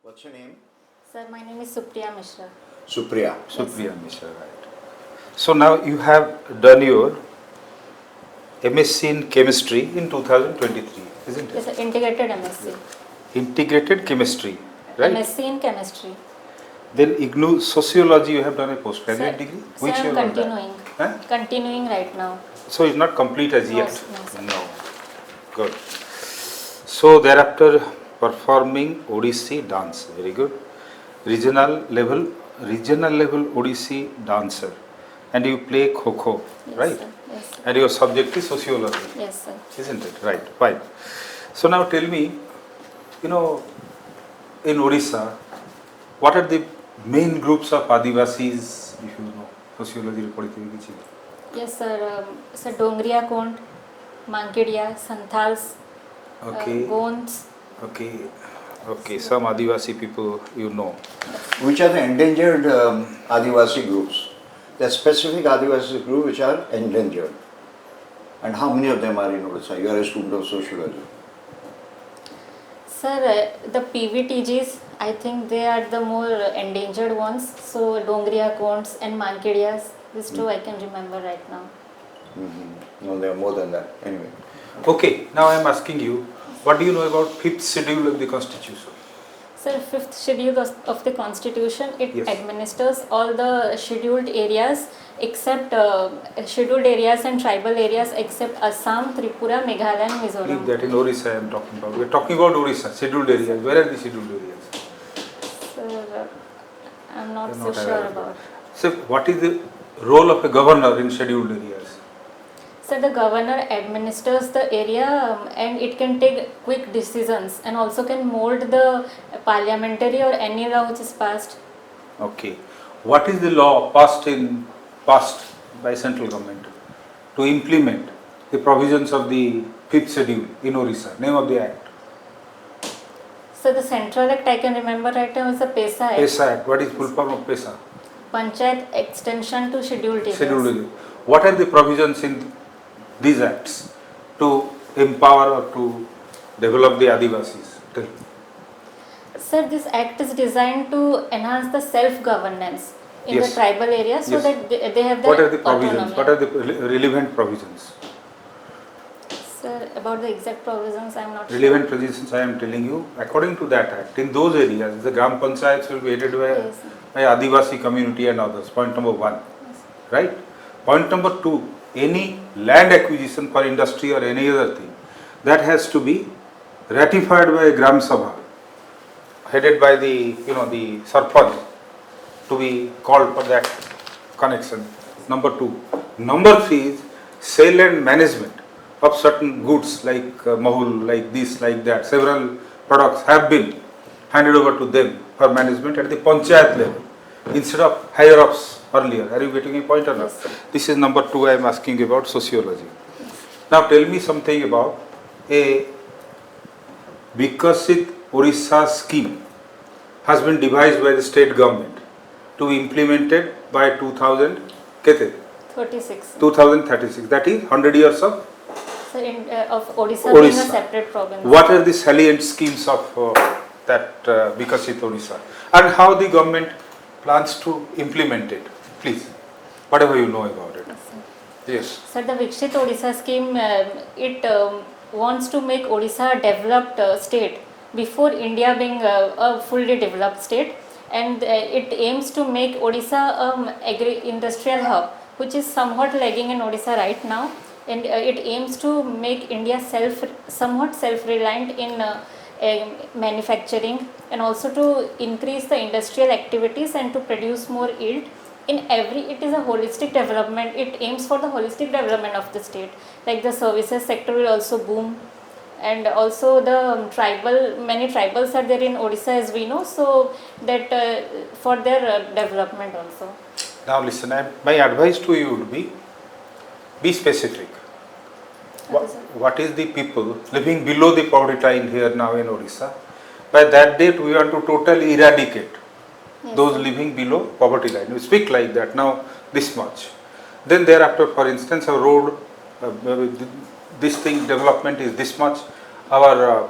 What's your name? Sir, my name is Supriya Mishra. Supriya. Supriya Mishra, right. So now you have done your MSc in chemistry in 2023, isn't Yes, it? sir, integrated MSc. Integrated chemistry, right? MSc in chemistry. Then IGNOU sociology you have done a postgraduate Sir, degree? sir, Which I'm year was that? continuing. Huh? Continuing right now. So it's not complete as No, yet? no, sir. No. Good. So thereafter performing Odissi dance, very good. Regional level Odissi dancer, and you play Kho, Yes, right? sir. Yes, sir. And your subject is sociology, Yes, sir. isn't it? Right, fine. So now tell me, in Odisha, what are the main groups of Adivasis, if you know, sociology report? Yes, sir. Sir, Dongriya Kond, Mankedia, Santhals, Okay, Gonds. okay, some Adivasi people you know. Which are the endangered Adivasi groups? There are specific Adivasi groups which are endangered. And how many of them are in Odisha? You are a student of sociology. Sir, the PVTGs, I think they are the more endangered ones. So, Dongriya Konds and Mankedias, these two I can remember right now. No, there are more than that. Anyway. Okay, now I am asking you, what do you know about 5th schedule of the Constitution? Sir, 5th schedule of the Constitution, it Yes. administers all the scheduled areas except scheduled areas and tribal areas except Assam, Tripura, Meghalaya and Leave Mizoram. that in Odisha I am talking about. We are talking about Odisha, scheduled areas. Where are the scheduled areas? Sir, I'm not You're so not sure aware of about. So, what is the role of a governor in scheduled areas? So the governor administers the area and it can take quick decisions and also can mold the parliamentary or any law which is passed. Okay. What is the law passed by central government to implement the provisions of the 5th schedule in Odisha? Name of the act. So the central act I can remember right now is the PESA Act. PESA Act. What is full form of PESA? Panchayat Extension to Scheduled Areas. Scheduled area. What are the provisions in these acts to empower or to develop the Adivasis? Tell me. Sir, this act is designed to enhance the self-governance in Yes. the tribal areas so Yes. that they have the What are the provisions? autonomy. What are the relevant provisions? Sir, about the exact provisions I am not Relevant provisions I am telling you. According to that act, in those areas, the Gram Panchayats will be headed Yes, sir. by Adivasi community and others. Point number 1. Right? Point number 2. Any land acquisition for industry or any other thing, that has to be ratified by a Gram Sabha, headed by the Sarpanch, to be called for that connection. Number 2. Number 3 is sale and management of certain goods like mahul, like this, like that. Several products have been handed over to them for management at the panchayat level instead of higher ups earlier. Are you getting a point or not? Yes, sir. This is number 2 I am asking about sociology. Now tell me something about a Vikasit Odisha scheme has been devised by the state government to be implemented by 36. 2036. That is 100 years of So of Odisha being a Odisha. separate province. What are the salient schemes of that Vikasit Odisha and how the government plans to implement it? Please, whatever you know about it. Yes, sir. Yes. Sir, the Vikshit Odisha scheme, it wants to make Odisha a developed state before India being a fully developed state, and it aims to make Odisha agri-industrial hub, which is somewhat lagging in Odisha right now, and it aims to make India somewhat self-reliant in manufacturing and also to increase the industrial activities and to produce more yield. It is a holistic development. It aims for the holistic development of the state. Like the services sector will also boom, and also the many tribals are there in Odisha as we know, so that for their development also. Now listen, my advice to you would be specific. Okay, sir. What is the people living below the poverty line here now in Odisha? By that date, we want to totally eradicate Yes, those sir. living below poverty line. We speak like that now, this much. Then thereafter, for instance, a road, this thing development is this much. Our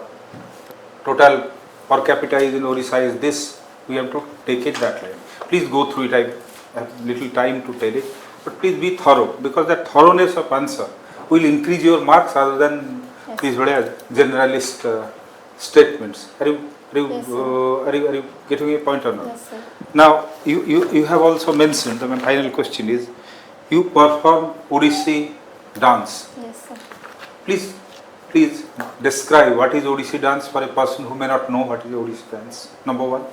total per capita is in Odisha is this, we have to take it that way. Please go through it. I have little time to tell it, but please be thorough, because that thoroughness of answer will increase your marks rather than Yes. these very generalist statements. Are you Yes, sir. are you getting a point or not? Yes, sir. Now you have also mentioned, my final question is, you perform Odissi dance. Yes, sir. Please describe what is Odissi dance for a person who may not know what is Odissi dance, number one.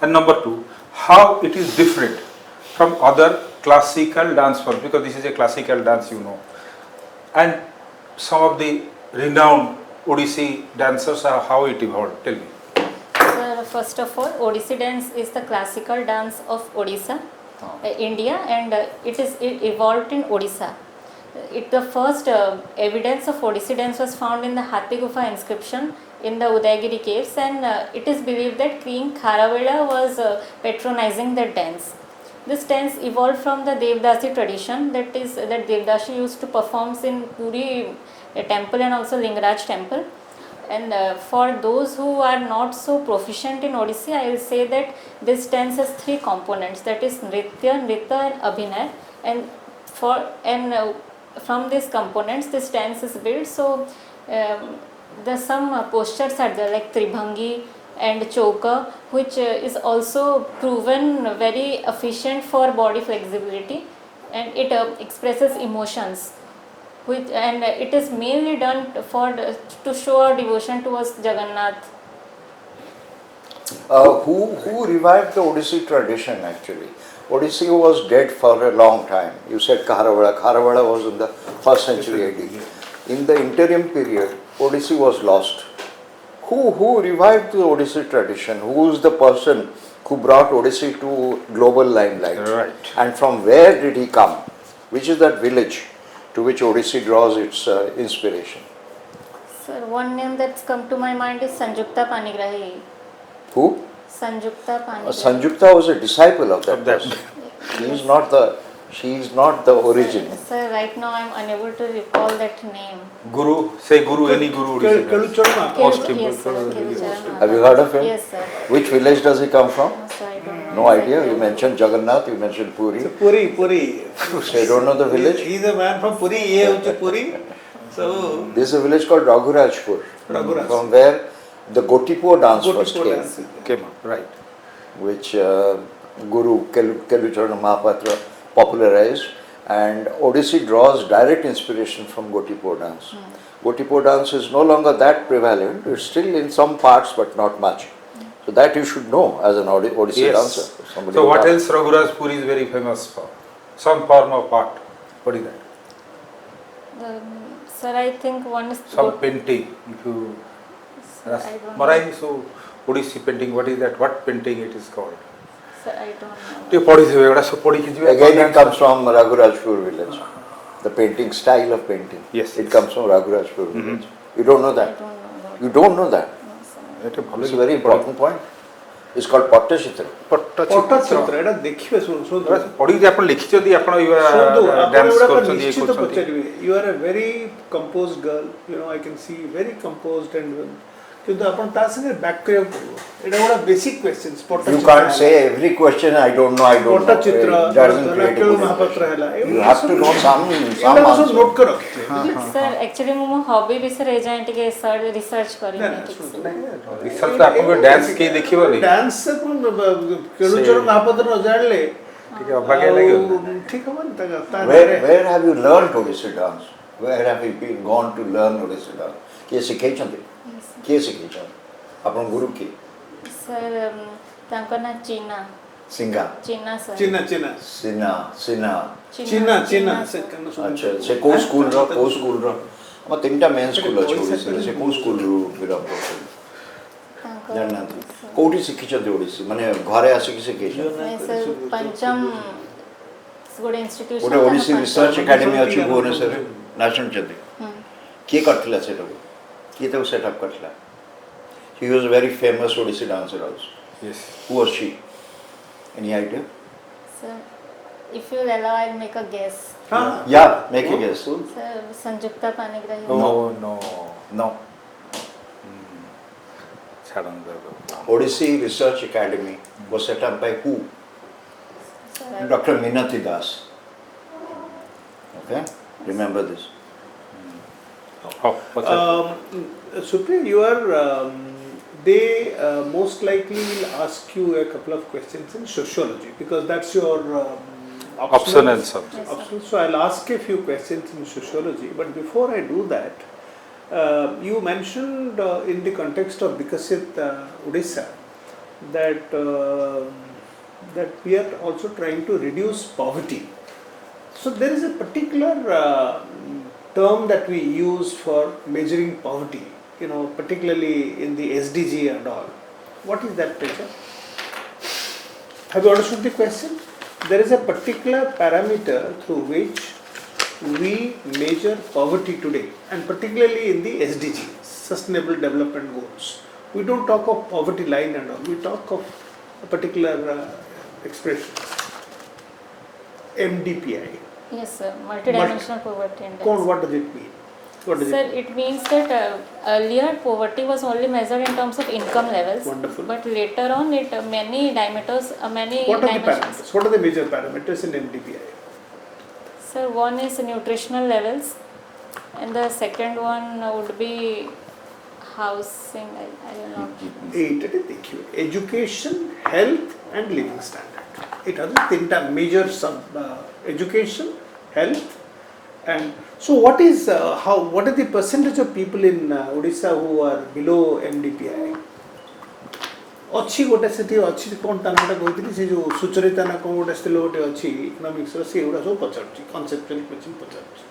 And number two, how it is different from other classical dance forms, because this is a classical dance, you know. And some of the renowned Odissi dancers, how it evolved. Tell me. Sir, first of all, Odissi dance is the classical dance of Odisha, India, and it evolved in Odisha. The first evidence of Odissi dance was found in the Hathi Gufa inscription in the Udayagiri caves, and it is believed that King Kharavela was patronizing that dance. This dance evolved from the Devdasi tradition, that Devdasi used to perform in Puri temple and also Lingaraj temple. And for those who are not so proficient in Odissi, I will say that this dance has three components, that is Nritya, Nrita and Abhinay. And from these components this dance is built. So there some postures are there like Tribhangi and Choka, which is also proven very efficient for body flexibility, and it expresses emotions, and it is mainly done to show our devotion towards Jagannath. Who revived the Odissi tradition actually? Odissi was dead for a long time. You said Kharavela. Kharavela was in the 1st century AD. In the interim period, Odissi was lost. Who revived the Odissi tradition? Who is the person who brought Odissi to global limelight? Right. And from where did he come? Which is that village to which Odissi draws its inspiration? Sir, one name that's come to my mind is Sanjukta Panigrahi. Who? Sanjukta Panigrahi. Sanjukta was a disciple of that person. She is not the origin. Sir, right now I am unable to recall that name. Guru, say Guru, any Guru Odissi dance. Yes, sir. Kelucharan. Have you heard of him? Yes, sir. Which village does he come from? No, sir, I don't know. No idea. You mentioned Jagannath, you mentioned Puri. Puri. So you don't know the village? He's a man from Puri, he is Puri. So, This is a village called Raghurajpur, Raghuraj. from where the Gotipo dance first came, Came up, right. which Guru Kelucharan Mahapatra popularized, and Odissi draws direct inspiration from Gotipo dance. Gotipo dance is no longer that prevalent, it's still in some parts but not much. So that you should know as an Odissi dancer. Yes. Somebody So who what dances. else Raghurajpur is very famous for? Some form of art. What is that? Sir, I think one is Some painting. If you Sir, I don't know. Marai, so Odissi painting, what is that? What painting it is called? Sir, I don't know. ଟିକେ ପଢିଥିବେ ଏଗୁଡ଼ା ସବୁ ପଢିକି ଯିବେ Again, it comes from Raghurajpur village. The painting style of painting. Yes, It yes. comes from Raghurajpur village. You don't know I that? don't know about You don't know that? no, sir. ଏଟା ଭଲ It's a very important point. It's called Pattachitra. Pattachitra ଏଇଟା ଦେଖିବେ ଶୁଣନ୍ତୁ ପଢିକି ଆପଣ ଲେଖିଛନ୍ତି ଆପଣ ଶୁଣନ୍ତୁ ଆପଣ ଡ୍ୟାନ୍ସ ଏଗୁଡାକ କରୁଛନ୍ତି ଇଏ ନିଶ୍ଚିତ କରୁଛନ୍ତି ପଚାରିବେ you are a very composed girl, you know, I can see very composed and କିନ୍ତୁ ଆପଣ ତା ସାଙ୍ଗେ ବ୍ୟାକ୍ କରିବାକୁ ପଡ଼ିବ ଏଇଟା ଗୋଟେ basic questions You can't say every question I don't know. Pattachitra It doesn't create a Kelu good Mahapatra impression. ହେଲା You have to know some ଏଗୁଡାକ ସବୁ answer. ନୋଟ୍ କରି ରଖିଥିବେ Sir, actually ମୁଁ ମୋ ହବି ବିଷୟରେ ଏଯାଏଁ ଟିକେ ରିସର୍ଚ୍ଚ କରିନି ନା, ଠିକ୍ ସେ। ଶୁଣନ୍ତୁ ରିସର୍ଚ୍ଚ ଆପଣଙ୍କ ଡ୍ୟାନ୍ସ କେହି ଦେଖିବନି ଡ୍ୟାନ୍ସ କେଳୁଚରଣ ମହାପାତ୍ର ନ ଜାଣିଲେ ଟିକେ ଅବାଗିଆ ଲାଗିବ ଆଉ ଠିକ ହବନି ତା Where have you learned Odissi dance? Where have you gone to learn Odissi dance? କିଏ ଶିଖେଇଛନ୍ତି? କିଏ ଶିଖେଇଛନ୍ତି? ଆପଣଙ୍କ ଗୁରୁ କିଏ? ସାର୍ ତାଙ୍କ ନାଁ ଚିନା ସିଂହା ସାର୍ ଚିହ୍ନା ସିନା ଚିହ୍ନା ଆଚ୍ଛା ସେ କୋଉ ସ୍କୁଲର ଆମର ତିନିଟା ମେନ୍ ସ୍କୁଲ ଅଛି ଓଡ଼ିଶାରେ ସେ କୋଉ ସ୍କୁଲରୁ ବିଲଙ୍ଗ କରୁଛନ୍ତି ଜାଣିନାହାନ୍ତି କୋଉଠି ଶିଖିଛନ୍ତି ଓଡ଼ିଶୀ ମାନେ ଘରେ ଆସିକି ଶିଖେଇଛନ୍ତି ସାର୍ ପଞ୍ଚମ ଗୋଟେ ଇନଷ୍ଟିଟ୍ୟୁସନ ଗୋଟେ ଓଡ଼ିଶୀ ରିସର୍ଚ୍ଚ ଏକାଡେମୀ ଅଛି ଭୁବନେଶ୍ୱରରେ ନା ଶୁଣିଛନ୍ତି କିଏ କରିଥିଲା ସେଟାକୁ କିଏ ତାକୁ ସେଟଅପ୍ କରିଥିଲା He was a very famous Odissi dancer also. Yes. Who was she? Any idea? Sir, if you allow, I'll make a guess. Yeah, make a guess. Sir, Sanjukta Panigrahi. No. No. Odissi Research Academy was set up by who? Sir, Dr. Minati Das. Okay, remember this. Supriya, you are, they most likely will ask you a couple of questions in sociology because that's your Optional subject. Yes, sir. optional. So I'll ask a few questions in sociology, but before I do that, you mentioned in the context of Bikasit Odisha that that we are also trying to reduce poverty. So there is a particular term that we use for measuring poverty, you know, particularly in the SDG and all. What is that, teacher? Have you understood the question? There is a particular parameter through which we measure poverty today, and particularly in the SDG, Sustainable Development Goals. We don't talk of poverty line and all, we talk of a particular expression, MDPI. Yes, sir. Multidimensional poverty index. What does it mean? What does Sir, it mean? it means that earlier poverty was only measured in terms of income levels. Wonderful. But later on, it many diameters, many What are the dimensions. parameters? What are the major parameters in MDPI? Sir, one is nutritional levels, and the second one would be housing. I don't know. Education, health, and living standard. It has a major sub education, health, and so what is what are the percentage of people in Odisha who are below MDPI? अच्छी गोटे सेठी अच्छी कौन तानाटा कहती से जो सुचरिता ना कौन गोटे स्थिल गोटे अच्छी इकोनॉमिक्स रो से एवडा सब पचारची कॉन्सेप्चुअल क्वेश्चन पचारची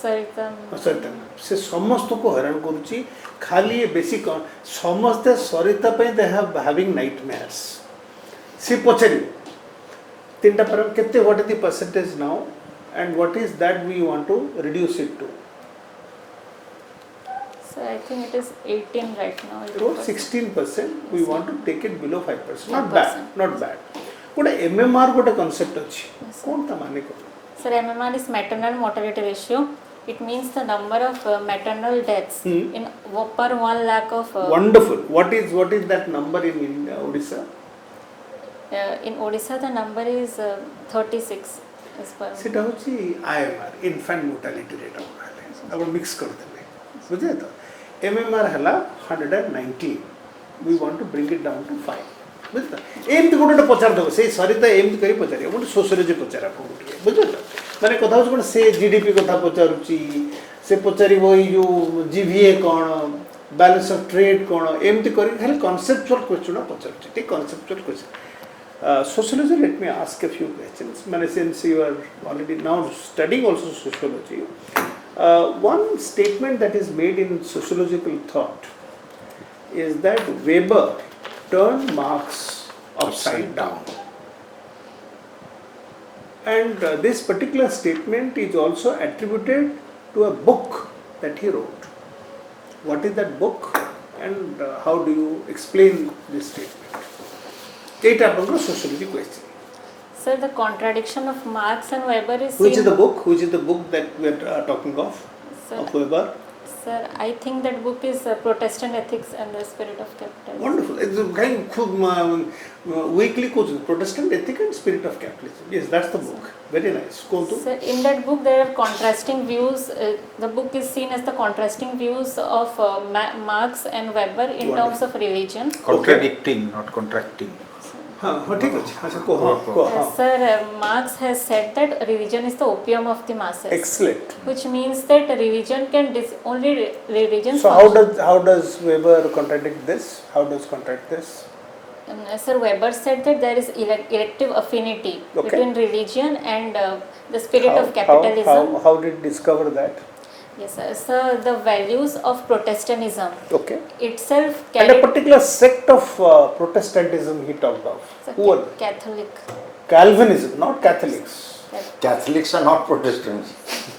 सरिता से समस्त को हैरान करूची खाली ये बेसिक समस्त सरिता पे दे हैव हैविंग नाइटमेयर्स से पचारी तीनटा पर कितने what is the percentage now and what is that we want to reduce it to? So I think it is 18 right now. About 16%. We want to take it below 5%. Not 5%. bad. Not bad. What a MMR got a concept achi. Yes, sir. कौन था माने को? Sir, MMR is maternal mortality ratio. It means the number of maternal deaths in per 1 lakh of. Wonderful. What is that number in Odisha? In Odisha, the number is 36. सेटा होची IMR, infant mortality rate अब mix कर देले बुझे तो MMR हला 119 we want to bring it down to 5 बुझे तो एमती गोटे पचार दो से सरिता एमती करी पचारिया गोटे सोशियोलॉजी पचारा कोटे बुझे तो माने कथा होची कोन से जीडीपी कथा पचारुची से पचारिबो ई जो जीवीए कोन बैलेंस ऑफ ट्रेड कोन एमती करी खाली कॉन्सेप्चुअल क्वेश्चन पचारुची ठीक conceptual question sociology, let me ask a few questions. Since you are already now studying also sociology, one statement that is made in sociological thought is that Weber turned Marx upside down. And this particular statement is also attributed to a book that he wrote. What is that book and how do you explain this statement? Sociology question. Sir, the contradiction of Marx and Weber is. Which is the book? Which is the book that we are talking of? Sir, of Weber? Sir, I think that book is Protestant Ethics and the Spirit of Capitalism. Wonderful. It's a kind of weekly course, Protestant Ethics and Spirit of Capitalism. Yes, that's the book. Very nice. Sir, in that book there are contrasting views. The book is seen as the contrasting views of Marx and Weber in terms of religion. Contradicting, not contracting. Sir, Marx has said that religion is the opium of the masses. Excellent. Which means that religion can only religion. So how does Weber contradict this? How does contradict this? Sir, Weber said that there is elective affinity between religion and the spirit of capitalism. How did he discover that? Yes, sir. So the values of Protestantism itself and a particular sect of Protestantism he talked of. Who are Catholic. Calvinism, not Catholics. Catholics are not Protestants.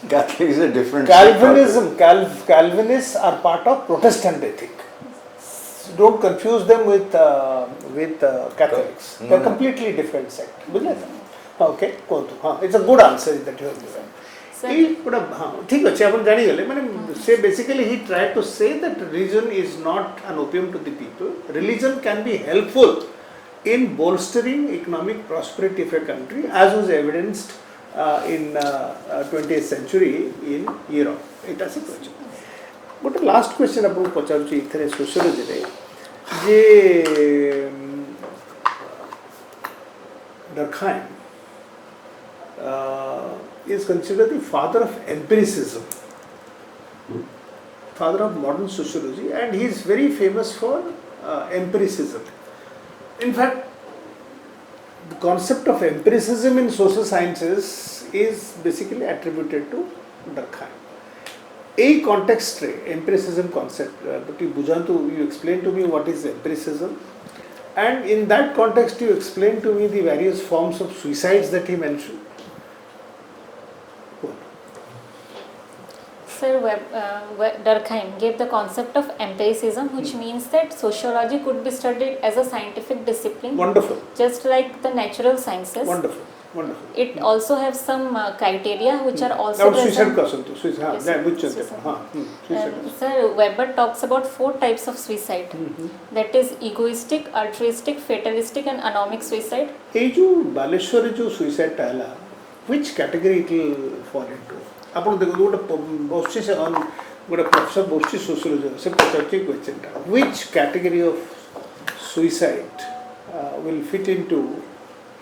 Catholic is a different. Calvinism, Calvinists are part of Protestant ethic. Don't confuse them with Catholics. They are completely different sect. Okay, it's a good answer that you have given. Sir, ठीक अच्छे अपन जानी गले माने से basically he tried to say that religion is not an opium to the people. Religion can be helpful in bolstering economic prosperity of a country, as was evidenced in 20th century in Europe. It is a question. But the last question अपन पचारू ची इतने sociology रे जे Durkheim is considered the father of empiricism, father of modern sociology, and he is very famous for empiricism. In fact, the concept of empiricism in social sciences is basically attributed to Durkheim. A context re empiricism concept, but you explain to me what is empiricism, and in that context you explain to me the various forms of suicides that he mentioned. Sir, Durkheim gave the concept of empiricism, which means that sociology could be studied as a scientific discipline. Wonderful. Just like the natural sciences. Wonderful. Wonderful. It also has some criteria which are also Now suicide present. question to suicide. Yes, Yeah, which suicide. suicide. Sir, Weber talks about 4 types of suicide. That is egoistic, altruistic, fatalistic and anomic suicide. ये जो बालेश्वर जो suicide टाला, which category it will fall into? अपन देखो गोटे बच्ची से गोटे professor बच्ची सोशियोलॉजी से पचाची क्वेश्चन टा which category of suicide will fit into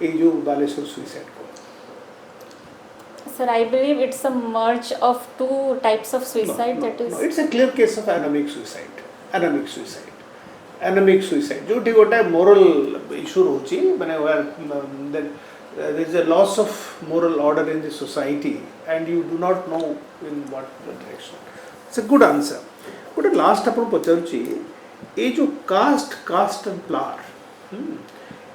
ये जो बालेश्वर suicide को? Sir, I believe it's a merge of 2 types of suicide. That is. No, it's a clear case of anomic suicide. Anomic suicide. Anomic suicide. जो ठीक होता है moral issue होची बने where there is a loss of moral order in the society and you do not know in what direction. It's a good answer. But the last अपन पचारूची ये जो caste and flower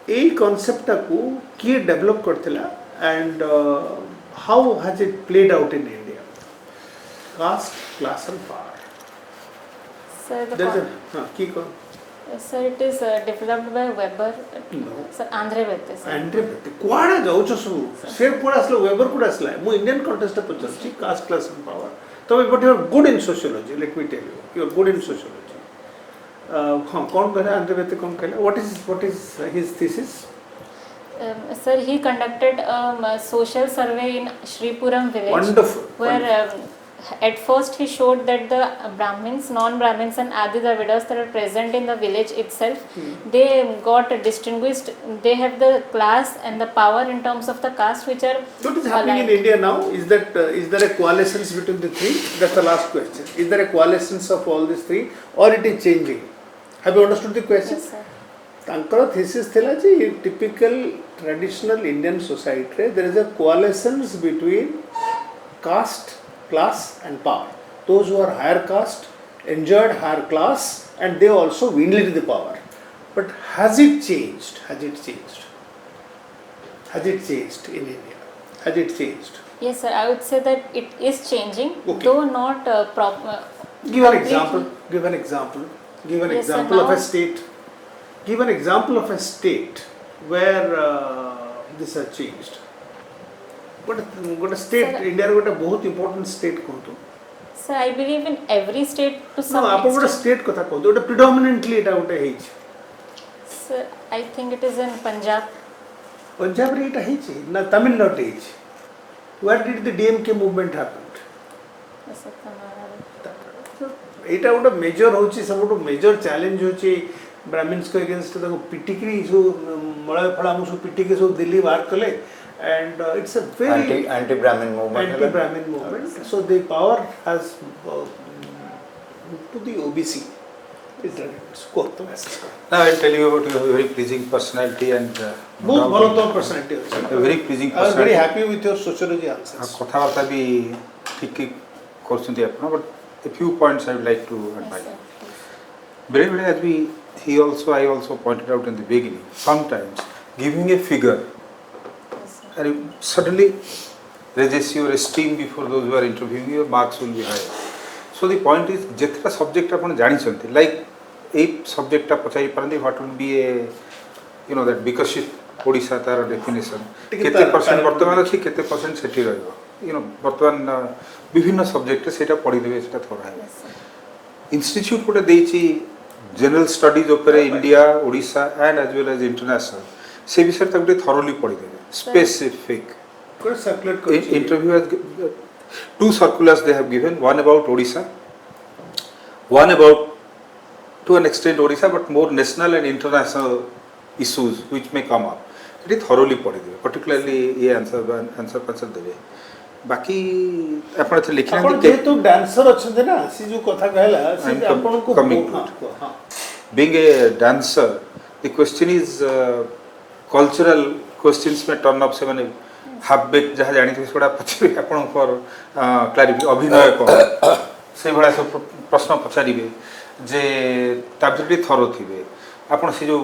ये concept को किए develop करतेला and how has it played out in India? Caste, class and power. Sir, There is a key con. Sir, it is developed by Weber. No. Sir, Andre Bette, sir. Andre Bette. कुआड़ा जाओ चुसु. शेर कुआड़ा असला weber कुआड़ा असला है. मु Indian context पे पचारूची caste, class and power. तो but you are good in sociology. Let me tell you, you are good in sociology. हाँ कौन कहला Andre Bette कौन कहला? What is his thesis? Sir, he conducted a social survey in Shripuram village. Wonderful. Where at first he showed that the Brahmins, non-Brahmins and Adi Dravidas that are present in the village itself, they got distinguished, they have the class and the power in terms of the caste which are What is happening in India now? Is there a coalescence between the three? That's the last question. Is there a coalescence of all these three or it is changing? Have you understood the question? Yes, sir. तांकर thesis थिला जी typical traditional Indian society there is a coalescence between caste, class and power. Those who are higher caste enjoyed higher class and they also wielded the power. But has it changed? Has it changed? Has it changed in India? Has it changed? Yes, sir. I would say that it is changing, Okay. though not proper. Give an example. Give an example. Give an Yes, sir, example of a now- state. Give an example of a state where this has changed. But a state, Sir, India is a बहुत important state कहतो. Sir, I believe in every state to No, some आपण ଗୋଟେ extent. state କଥା कहतो. ଗୋଟେ predominantly এটা ଗୋଟେ ହେଇଛି. Sir, I think it is in Punjab. Punjab रे এটা ହେଇଛି ନା ତାମିଲନାଡୁ ହେଇଛି. Where did the DMK movement happen? Yes, sir, Tamil Nadu. ଏଇଟା ଗୋଟେ मेजर होची सबटो मेजर चैलेंज होची ब्राह्मण्स को अगेंस्ट ताको पिटिकरी जो मळय फळा मु पिटिके सब दिल्ली बाहर कले and it's a very anti-Brahmin movement. anti-Brahmin movement. So the power has to the OBC. It's quote the message. Now I'll tell you about your very pleasing personality and बहुत ଭଲ तो personality a ଅଛି. very pleasing I was very personality. happy with your sociology answers. କଥାବାର୍ତ୍ତା ବି ଠିକ୍ କରୁଛନ୍ତି ଆପଣ, but a few points I would like to Yes, advise. sir. Very well, I also pointed out in the beginning, sometimes giving a figure Yes, sir. and it suddenly raises your esteem before those who are interviewing you, your marks will be higher. So the point is, ଯେତେଟା subject ଆପଣ ଜାଣିଛନ୍ତି, like ଏଇ subjectଟା ପଚାରି ପାରନ୍ତି, what will be a, you know, that ବିକଶିତ ଓଡ଼ିଶା ତାର definition, ଟିକେ କେତେ ତାର percent ତାର ବର୍ତ୍ତମାନ ଅଛି, କେତେ percent ସେଠି ରହିବ, ବର୍ତ୍ତମାନ ବିଭିନ୍ନ ସବଜେକ୍ଟରେ ସେଇଟା ପଢ଼ିଦେବେ, ସେଇଟା ଥର ହେବ। Yes, sir. ଇନଷ୍ଟିଚ୍ୟୁଟ୍ ଗୋଟେ ଦେଇଛି ଜେନେରାଲ ଷ୍ଟଡିଜ୍ ଉପରେ India, Odisha and as well as international, ସେ ବିଷୟରେ ତାକୁ ଟିକେ ଥରୋଲି ପଢ଼ିଦେବେ। ସ୍ପେସିଫିକ୍ କୋଉ ସାର୍କୁଲେଟ୍ କରିଛି? interview has two circulars they have given, one about Odisha, one about to an extent Odisha, but more national and international issues which may come up. It is thoroughly पढ़ी particularly ये answer देवे। बाकी अपन इथे लिखना ଆପଣ ଯେହେତୁ dancer ଅଛନ୍ତି ନା, ସେ ଯୋଉ କଥା କହିଲା ସେ ଆପଣଙ୍କୁ coming to it. Being a dancer, the question is cultural questions में turn up से माने हाफ बेक जहाँ जानी थी थोड़ा पचारे आपनकर क्लारिफिक अभिनय को से भला सब प्रश्न पचारिबे जे ताबे थरो थिबे आपण से जो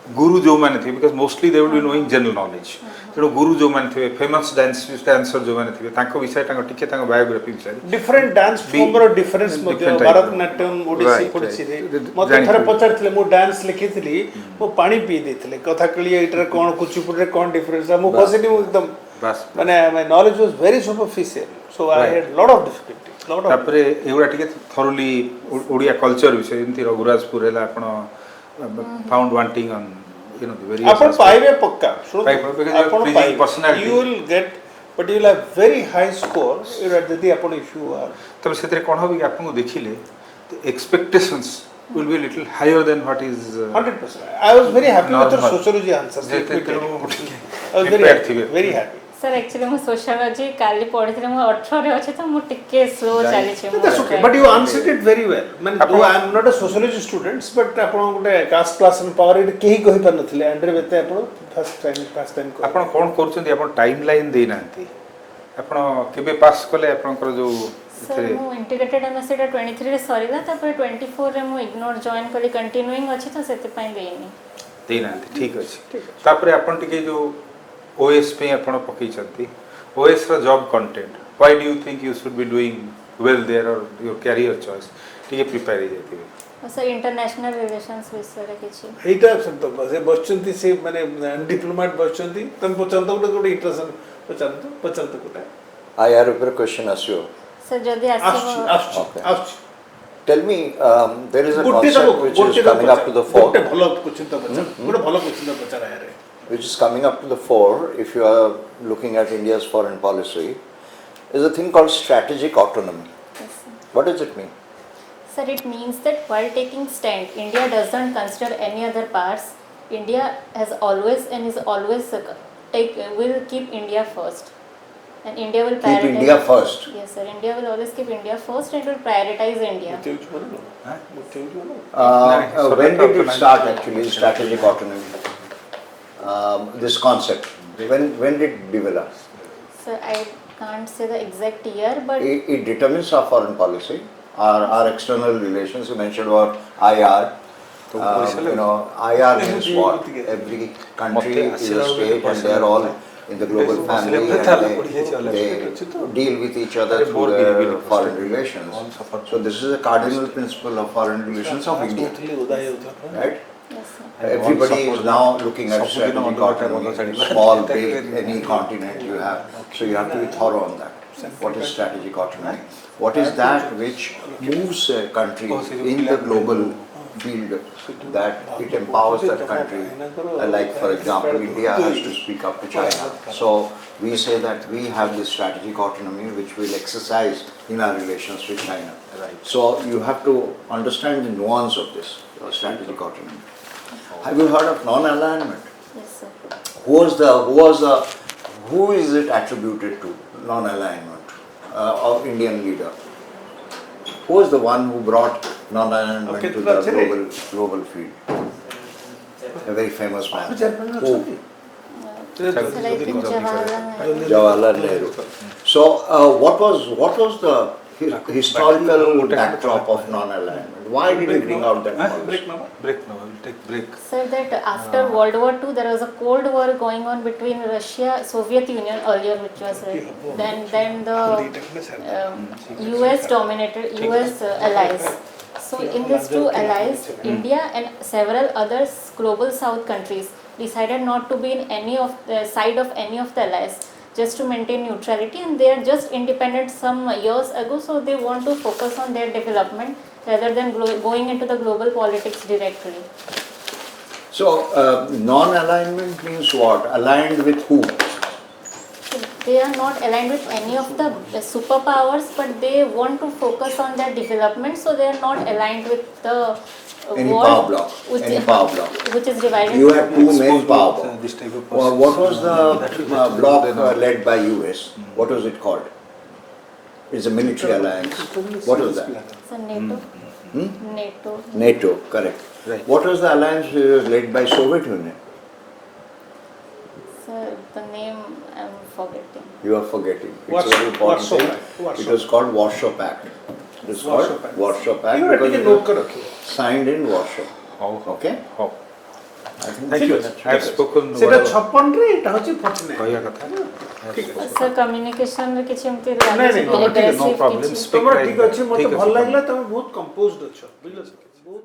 गुरु जो माने थे, because mostly they will be knowing general knowledge, तेणु गुरु जो माने थे फेमस डांसर जो माने थे तांको विषय तांको टिके तांको बायोग्राफी विषय डिफरेंट डांस फॉर्म रो डिफरेंस मध्य भारतनाट्यम ओडिसी पडछि रे मते थरे पचारथिले मो डांस लिखिथिली मो पानी पी देथिले कथा कलिया इटर कोन कुचिपुडी रे कोन डिफरेंस मो पॉजिटिव एकदम बस माने my knowledge was very superficial, so I had lot of difficulty lot of तापरे एवडा टिके थरोली ओडिया कल्चर विषय एंती रघुराजपुर हैला आपण found wanting on the various upon aspects. पाइबे पक्का पाइबे, because you are pleasing personality. you will get but you will have very high score यदि अपन if you are तब सेतरे कोन होबी कि आपन को देखिले the expectations will be a little higher than what is 100%. I was very happy with your normal. sociology answers. I was prepared very happy. Sir, actually ମୁଁ sociology କାଲି ପଢିଥିଲି, ମୁଁ 18 ରେ ଅଛି ତ ମୁଁ ଟିକେ ସ୍ଲୋ ଚାଲିଛି। That's okay, but you answered it very well. Though I am not a sociology student, but आपण गोटे caste class and power it केही कहि पर नथिले एंड्रे बेते आपण फर्स्ट टाइम आपण कोन करछन्ती, आपण टाइमलाइन देई नांती, आपण केबे पास कले आपनकर जो सर ମୁଁ इंटीग्रेटेड एमएससी 23 रे सरीला, तापर 24 रे ମୁଁ इग्नोर जॉइन कली कंटिन्यूइंग अछि तो सेते पई देइनी देई नांती। ठीक अछि, तापर आपण टिके जो OS पे आपण पकई छथि, OS रा job content, why do you think you should be doing well there or your career choice टिके प्रिपेयर हे जतिबे। सर इंटरनेशनल रिलेशंस विषय रे किछि एटा सब तो से बसचंती से माने डिप्लोमेट बसचंती तम पचंत गोटे इंटरेस्ट पचंत गोटे IR ऊपर क्वेश्चन आसियो। सर जदी Okay. Tell me, there is a concept which is coming up to the fore. गोटे भलो क्वेश्चन तो बच्चा गोटे भलो क्वेश्चन तो बच्चा रहे Which is coming up to the fore if you are looking at India's foreign policy, is a thing called strategic autonomy. Yes, sir. What does it mean? Sir, it means that while taking stand, India doesn't consider any other parts. India has always and is always will keep India first, and India will Keep prioritize India first. Yes, sir. India will always keep India first and will prioritize India. When did it start actually, strategic autonomy? This concept, when did it develop? Sir, I can't say the exact year, but It determines our foreign policy, our external relations. You mentioned about IR. IR means what? Every country is a state and they are all in the global family and they deal with each other through their foreign relations. So this is a cardinal principle of foreign relations of India, right? yes, sir. Everybody is now looking at strategic autonomy, small, big, any continent you have. So you have to be thorough on that. What is strategic autonomy? What is that which moves a country in the global field, that it empowers that country? Like for example, India has to speak up to China. So we say that we have this strategic autonomy which we'll exercise in our relations with China. Right. So you have to understand the nuance of this strategic autonomy. Have you heard of non-alignment? Yes, sir. Who is it attributed to, non-alignment of Indian leader? Who is the one who brought non-alignment to the global field? A very famous man. Who? Sir, I think Jawaharlal Nehru. So what was the historical backdrop of non-alignment? Why did he bring out that policy? Break now, we'll take break. Sir, that after World War II, there was a Cold War going on between Russia, Soviet Union earlier, which was then the US dominated US allies. So in these two allies, India and several other global South countries decided not to be in any of the side of any of the allies. just to maintain neutrality, and they are just independent some years ago, so they want to focus on their development rather than going into the global politics directly. So, non-alignment means what? Aligned with who? They are not aligned with any of the superpowers, but they want to focus on their development, so they are not aligned with the Any world, power block? which, Any power block? which is divided. You have two main power blocks. This type of Well, what was the bloc led by US? What was it called? It's a military alliance. What was that? So NATO. Hmm? NATO. NATO, correct. Right. What was the alliance led by Soviet Union? So the name I'm forgetting. You are forgetting. It's a Warsaw- very important Warsaw thing. Pact. Warsaw It was called Warsaw Pact. It was Warsaw called Pact. Warsaw Pact You because have it to note was kar rakhiye. signed in Warsaw. Okay. Okay? I think Thank you. that's I have spoken. সেটা whatever 56 রে এটা হচ্ছে 49 କହିବା କଥା। ঠিক আছে Sir, communication ରେ କିଛି ଏମିତି ନାଇଁ, ନାଇଁ, no, aggressive no problem. କିଛି Speak ତମର right ଠିକ now. ଅଛି ମତେ ଠିକ ଅଛି, ଭଲ ତମେ। ଲାଗିଲା ତମେ ବହୁତ କମ୍ପୋଜ୍ଡ ଅଛ ବୁଝିଲ ବହୁତ